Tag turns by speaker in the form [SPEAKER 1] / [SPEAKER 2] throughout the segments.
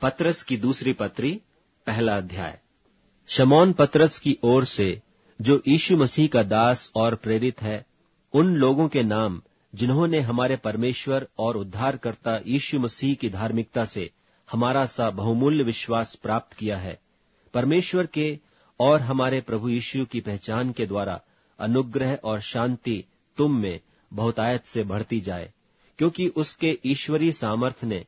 [SPEAKER 1] पतरस की दूसरी पत्री, पहला अध्याय। शमौन पतरस की ओर से, जो यीशु मसीह का दास और प्रेरित है, उन लोगों के नाम जिन्होंने हमारे परमेश्वर और उद्धारकर्ता यीशु मसीह की धार्मिकता से हमारा सा बहुमूल्य विश्वास प्राप्त किया है, परमेश्वर के और हमारे प्रभु यीशु की पहचान के द्वारा अनुग्रह और शांति तुम में बहुतायत से बढ़ती जाए, क्योंकि उसके ईश्वरीय सामर्थ्य ने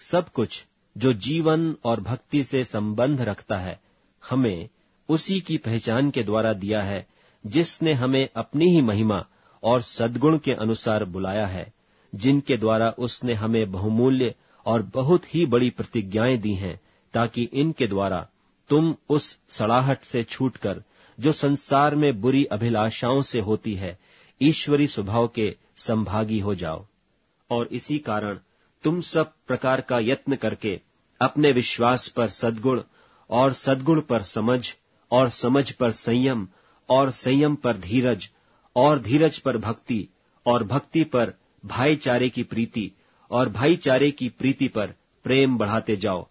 [SPEAKER 1] सब कुछ जो जीवन और भक्ति से संबंध रखता है हमें उसी की पहचान के द्वारा दिया है, जिसने हमें अपनी ही महिमा और सद्गुण के अनुसार बुलाया है, जिनके द्वारा उसने हमें बहुमूल्य और बहुत ही बड़ी प्रतिज्ञाएं दी हैं, ताकि इनके द्वारा तुम उस सड़ाहट से छूटकर, जो संसार में बुरी अभिलाषाओं से होती है, ईश्वरी स्वभाव के संभागी हो जाओ। और इसी कारण तुम सब प्रकार का यत्न करके अपने विश्वास पर सद्गुण, और सद्गुण पर समझ, और समझ पर संयम, और संयम पर धीरज, और धीरज पर भक्ति, और भक्ति पर भाईचारे की प्रीति, और भाईचारे की प्रीति पर प्रेम बढ़ाते जाओ।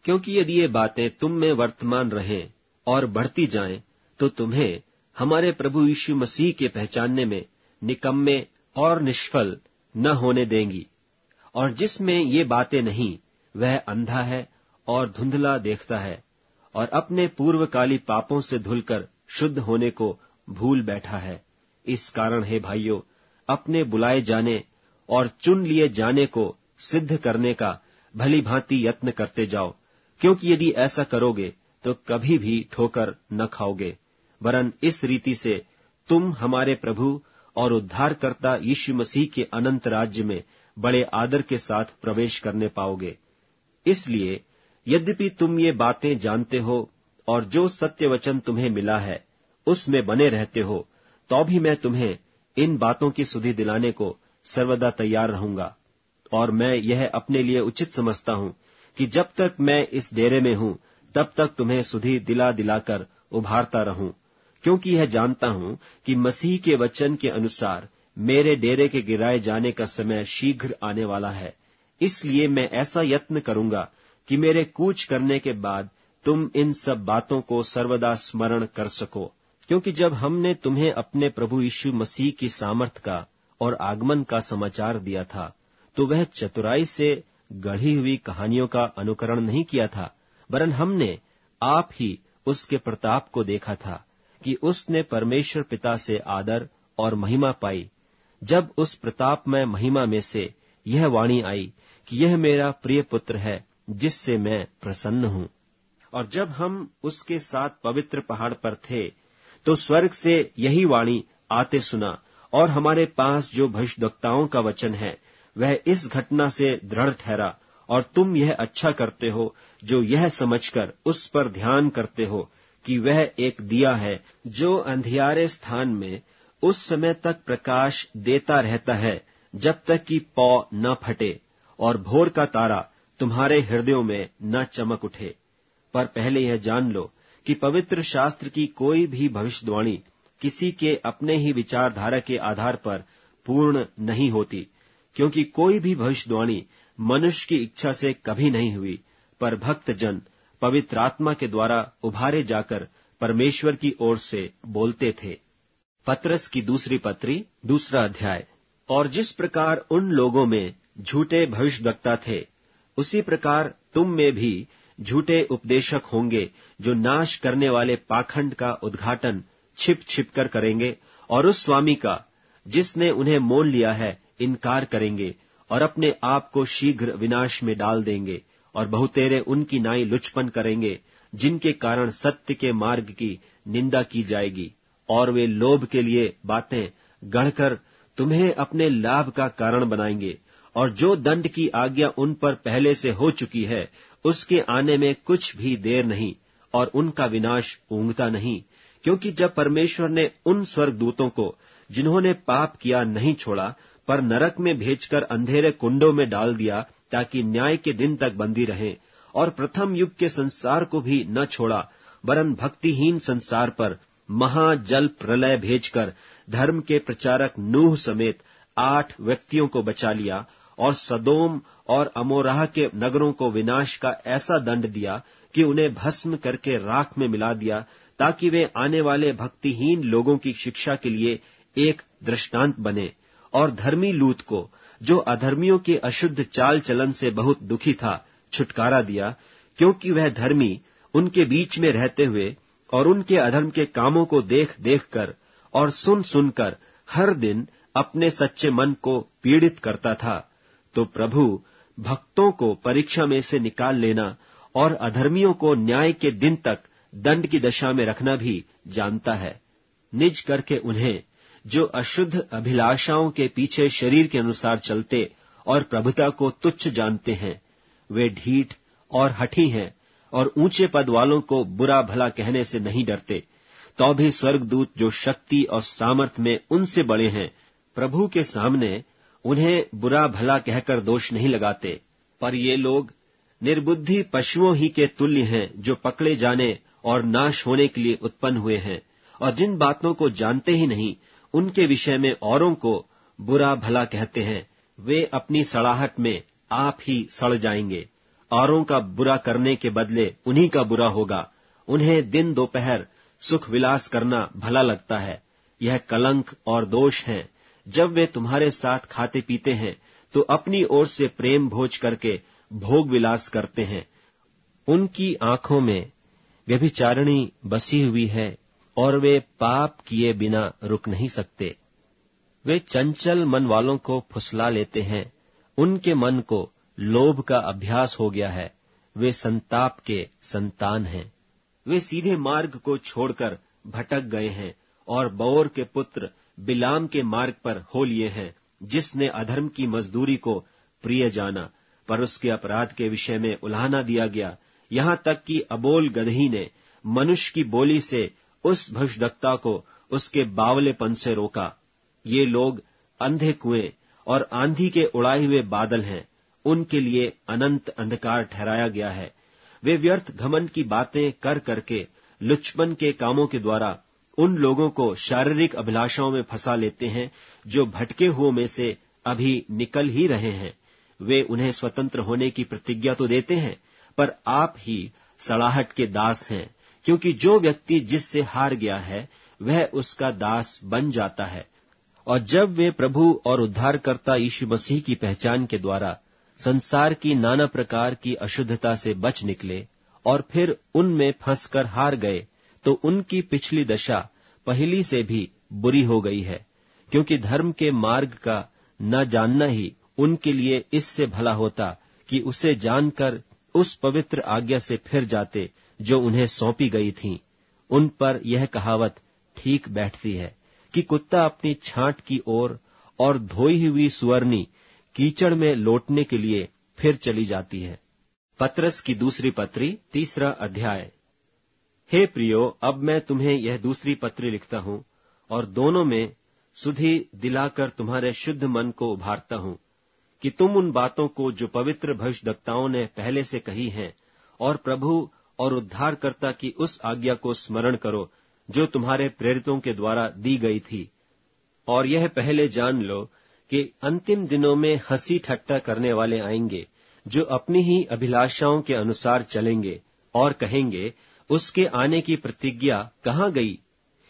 [SPEAKER 1] क्योंकि यदि ये बातें तुम में वर्तमान रहें और बढ़ती जाएं, तो तुम्हें हमारे प्रभु यीशु मसीह के पहचानने में निकम्मे और निष्फल न होने देंगी। और जिसमें ये बातें नहीं, वह अंधा है और धुंधला देखता है, और अपने पूर्वकाली पापों से धुलकर शुद्ध होने को भूल बैठा है। इस कारण हे भाइयों, अपने बुलाए जाने और चुन लिए जाने को सिद्ध करने का भली भांति यत्न करते जाओ, क्योंकि यदि ऐसा करोगे तो कभी भी ठोकर न खाओगे, वरन इस रीति से तुम हमारे प्रभु और उद्धारकर्ता यीशु मसीह के अनंत राज्य में बड़े आदर के साथ प्रवेश करने पाओगे। इसलिए यद्यपि तुम ये बातें जानते हो और जो सत्य वचन तुम्हें मिला है उसमें बने रहते हो, तो भी मैं तुम्हें इन बातों की सुधि दिलाने को सर्वदा तैयार रहूंगा। और मैं यह अपने लिए उचित समझता हूं कि जब तक मैं इस डेरे में हूं, तब तक तुम्हें सुधि दिला दिलाकर उभारता रहूं, क्योंकि यह जानता हूं कि मसीह के वचन के अनुसार मेरे डेरे के गिराए जाने का समय शीघ्र आने वाला है। इसलिए मैं ऐसा यत्न करूंगा कि मेरे कूच करने के बाद तुम इन सब बातों को सर्वदा स्मरण कर सको, क्योंकि जब हमने तुम्हें अपने प्रभु यीशु मसीह की सामर्थ का और आगमन का समाचार दिया था, तो वह चतुराई से गढ़ी हुई कहानियों का अनुकरण नहीं किया था, वरन हमने आप ही उसके प्रताप को देखा था कि उसने परमेश्वर पिता से आदर और महिमा पाई, जब उस प्रतापमय महिमा में से यह वाणी आई कि यह मेरा प्रिय पुत्र है, जिससे मैं प्रसन्न हूं। और जब हम उसके साथ पवित्र पहाड़ पर थे, तो स्वर्ग से यही वाणी आते सुना, और हमारे पास जो भविष्यद्वक्ताओं का वचन है वह इस घटना से दृढ़ ठहरा। और तुम यह अच्छा करते हो जो यह समझकर उस पर ध्यान करते हो कि वह एक दिया है जो अंधियारे स्थान में उस समय तक प्रकाश देता रहता है, जब तक कि पौ न फटे और भोर का तारा तुम्हारे हृदयों में न चमक उठे। पर पहले यह जान लो कि पवित्र शास्त्र की कोई भी भविष्यवाणी किसी के अपने ही विचारधारा के आधार पर पूर्ण नहीं होती, क्योंकि कोई भी भविष्यवाणी मनुष्य की इच्छा से कभी नहीं हुई, पर भक्तजन पवित्र आत्मा के द्वारा उभारे जाकर परमेश्वर की ओर से बोलते थे। पतरस की दूसरी पत्री, दूसरा अध्याय। और जिस प्रकार उन लोगों में झूठे भविष्यद्वक्ता थे, उसी प्रकार तुम में भी झूठे उपदेशक होंगे, जो नाश करने वाले पाखंड का उद्घाटन छिप छिप कर करेंगे, और उस स्वामी का जिसने उन्हें मोल लिया है इनकार करेंगे, और अपने आप को शीघ्र विनाश में डाल देंगे। और बहुतेरे उनकी नाई लुचपन करेंगे, जिनके कारण सत्य के मार्ग की निंदा की जाएगी, और वे लोभ के लिए बातें गढ़कर तुम्हें अपने लाभ का कारण बनाएंगे। और जो दंड की आज्ञा उन पर पहले से हो चुकी है, उसके आने में कुछ भी देर नहीं, और उनका विनाश ऊँघता नहीं। क्योंकि जब परमेश्वर ने उन स्वर्गदूतों को जिन्होंने पाप किया नहीं छोड़ा, पर नरक में भेजकर अंधेरे कुंडों में डाल दिया, ताकि न्याय के दिन तक बंदी रहें, और प्रथम युग के संसार को भी न छोड़ा, वरन भक्तिहीन संसार पर महाजल प्रलय भेजकर धर्म के प्रचारक नूह समेत 8 व्यक्तियों को बचा लिया, और सदोम और अमोराह के नगरों को विनाश का ऐसा दंड दिया कि उन्हें भस्म करके राख में मिला दिया, ताकि वे आने वाले भक्तिहीन लोगों की शिक्षा के लिए एक दृष्टांत बने। और धर्मी लूत को, जो अधर्मियों के अशुद्ध चाल चलन से बहुत दुखी था, छुटकारा दिया, क्योंकि वह धर्मी उनके बीच में रहते हुए और उनके अधर्म के कामों को देख देख कर और सुन सुनकर हर दिन अपने सच्चे मन को पीड़ित करता था। तो प्रभु भक्तों को परीक्षा में से निकाल लेना और अधर्मियों को न्याय के दिन तक दंड की दशा में रखना भी जानता है। निज करके उन्हें, जो अशुद्ध अभिलाषाओं के पीछे शरीर के अनुसार चलते और प्रभुता को तुच्छ जानते हैं, वे ढीठ और हठी हैं और ऊंचे पद वालों को बुरा भला कहने से नहीं डरते। तो भी स्वर्गदूत जो शक्ति और सामर्थ्य में उनसे बड़े हैं, प्रभु के सामने उन्हें बुरा भला कहकर दोष नहीं लगाते। पर ये लोग निर्बुद्धि पशुओं ही के तुल्य हैं, जो पकड़े जाने और नाश होने के लिए उत्पन्न हुए हैं, और जिन बातों को जानते ही नहीं, उनके विषय में औरों को बुरा भला कहते हैं। वे अपनी सड़ाहट में आप ही सड़ जाएंगे। औरों का बुरा करने के बदले उन्हीं का बुरा होगा। उन्हें दिन दोपहर सुख विलास करना भला लगता है। यह कलंक और दोष है। जब वे तुम्हारे साथ खाते पीते हैं, तो अपनी ओर से प्रेम भोज करके भोग विलास करते हैं। उनकी आंखों में व्यभिचारिणी बसी हुई है और वे पाप किए बिना रुक नहीं सकते। वे चंचल मन वालों को फुसला लेते हैं। उनके मन को लोभ का अभ्यास हो गया है। वे संताप के संतान हैं। वे सीधे मार्ग को छोड़कर भटक गए हैं और बओर के पुत्र बिलाम के मार्ग पर हो लिए हैं, जिसने अधर्म की मजदूरी को प्रिय जाना, पर उसके अपराध के विषय में उलाहना दिया गया। यहां तक कि अबोल गदही ने मनुष्य की बोली से उस भविष्यद्वक्ता को उसके बावलेपन से रोका। ये लोग अंधे कुएं और आंधी के उड़ाए हुए बादल हैं। उनके लिए अनंत अंधकार ठहराया गया है। वे व्यर्थ घमंड की बातें कर करके लुचपन के कामों के द्वारा उन लोगों को शारीरिक अभिलाषाओं में फंसा लेते हैं, जो भटके हुओं में से अभी निकल ही रहे हैं। वे उन्हें स्वतंत्र होने की प्रतिज्ञा तो देते हैं, पर आप ही सड़ाहट के दास हैं, क्योंकि जो व्यक्ति जिससे हार गया है, वह उसका दास बन जाता है। और जब वे प्रभु और उद्धारकर्ता यीशु मसीह की पहचान के द्वारा संसार की नाना प्रकार की अशुद्धता से बच निकले और फिर उनमें फंसकर हार गए, तो उनकी पिछली दशा पहली से भी बुरी हो गई है, क्योंकि धर्म के मार्ग का न जानना ही उनके लिए इससे भला होता कि उसे जानकर उस पवित्र आज्ञा से फिर जाते जो उन्हें सौंपी गई थी। उन पर यह कहावत ठीक बैठती है कि कुत्ता अपनी छांट की ओर और धोई हुई सुअरनी कीचड़ में लौटने के लिए फिर चली जाती है। पत्रस की दूसरी पत्री 3 अध्याय। हे प्रियो, अब मैं तुम्हें यह दूसरी पत्री लिखता हूं और दोनों में सुधि दिलाकर तुम्हारे शुद्ध मन को उभारता हूं कि तुम उन बातों को जो पवित्र भविष्यद्वक्ताओं ने पहले से कही हैं और प्रभु और उद्धारकर्ता की उस आज्ञा को स्मरण करो जो तुम्हारे प्रेरितों के द्वारा दी गई थी। और यह पहले जान लो कि अंतिम दिनों में हंसी ठट्टा करने वाले आएंगे, जो अपनी ही अभिलाषाओं के अनुसार चलेंगे और कहेंगे, उसके आने की प्रतिज्ञा कहाँ गई?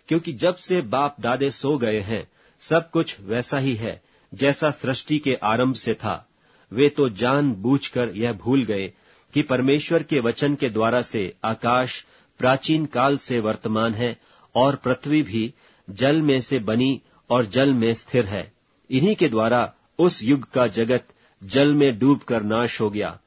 [SPEAKER 1] क्योंकि जब से बाप दादे सो गए हैं, सब कुछ वैसा ही है जैसा सृष्टि के आरंभ से था। वे तो जान बूझकर यह भूल गए कि परमेश्वर के वचन के द्वारा से आकाश प्राचीन काल से वर्तमान है और पृथ्वी भी जल में से बनी और जल में स्थिर है। इन्हीं के द्वारा उस युग का जगत जल में डूबकर नाश हो गया,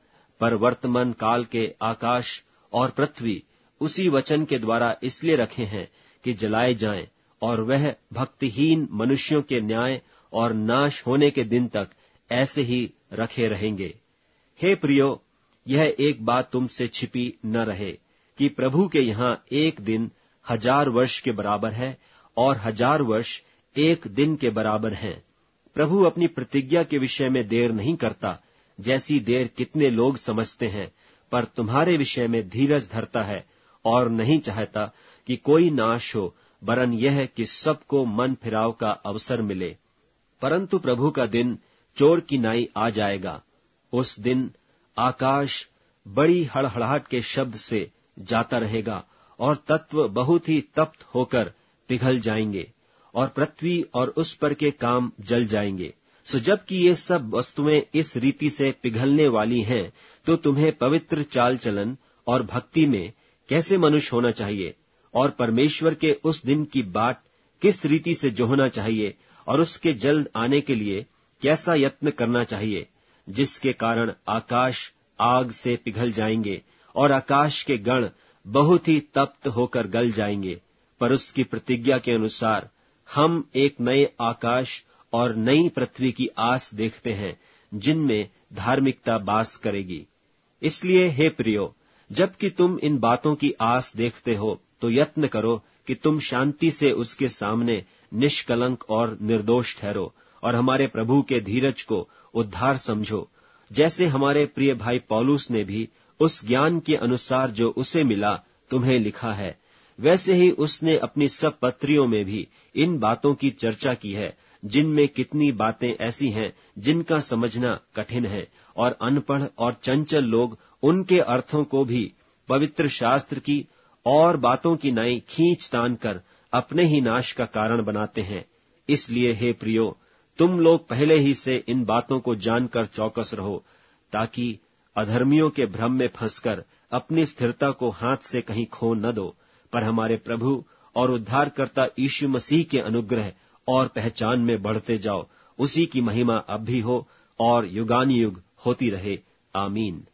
[SPEAKER 1] पर वर्तमान काल के आकाश और पृथ्वी उसी वचन के द्वारा इसलिए रखे हैं कि जलाए जाएं, और वह भक्तिहीन मनुष्यों के न्याय और नाश होने के दिन तक ऐसे ही रखे रहेंगे। हे प्रियो, यह एक बात तुमसे छिपी न रहे कि प्रभु के यहाँ एक दिन 1000 वर्ष के बराबर है और 1000 वर्ष एक दिन के बराबर हैं। प्रभु अपनी प्रतिज्ञा के विषय में देर नहीं करता, जैसी देर कितने लोग समझते हैं, पर तुम्हारे विषय में धीरज धरता है और नहीं चाहता कि कोई नाश हो, वरन यह कि सबको मन फिराव का अवसर मिले। परंतु प्रभु का दिन चोर की नाई आ जाएगा। उस दिन आकाश बड़ी हड़हड़ाहट के शब्द से जाता रहेगा और तत्व बहुत ही तप्त होकर पिघल जाएंगे और पृथ्वी और उस पर के काम जल जाएंगे। सो जबकि ये सब वस्तुएं इस रीति से पिघलने वाली हैं, तो तुम्हें पवित्र चाल चलन और भक्ति में कैसे मनुष्य होना चाहिए और परमेश्वर के उस दिन की बाट किस रीति से जोहना चाहिए और उसके जल्द आने के लिए कैसा यत्न करना चाहिए, जिसके कारण आकाश आग से पिघल जाएंगे और आकाश के गण बहुत ही तप्त होकर गल जाएंगे। पर उसकी प्रतिज्ञा के अनुसार हम एक नए आकाश और नई पृथ्वी की आस देखते हैं, जिनमें धार्मिकता वास करेगी। इसलिए हे प्रियो, जबकि तुम इन बातों की आस देखते हो, तो यत्न करो कि तुम शांति से उसके सामने निष्कलंक और निर्दोष ठहरो और हमारे प्रभु के धीरज को उद्धार समझो, जैसे हमारे प्रिय भाई पौलुस ने भी उस ज्ञान के अनुसार जो उसे मिला तुम्हें लिखा है। वैसे ही उसने अपनी सब पत्रियों में भी इन बातों की चर्चा की है, जिनमें कितनी बातें ऐसी हैं जिनका समझना कठिन है और अनपढ़ और चंचल लोग उनके अर्थों को भी पवित्र शास्त्र की और बातों की नाई खींच तान कर अपने ही नाश का कारण बनाते हैं। इसलिए हे प्रियो, तुम लोग पहले ही से इन बातों को जानकर चौकस रहो, ताकि अधर्मियों के भ्रम में फंसकर अपनी स्थिरता को हाथ से कहीं खो न दो, पर हमारे प्रभु और उद्धारकर्ता यीशु मसीह के अनुग्रह और पहचान में बढ़ते जाओ। उसी की महिमा अब भी हो और युगानुयुग होती रहे। आमीन।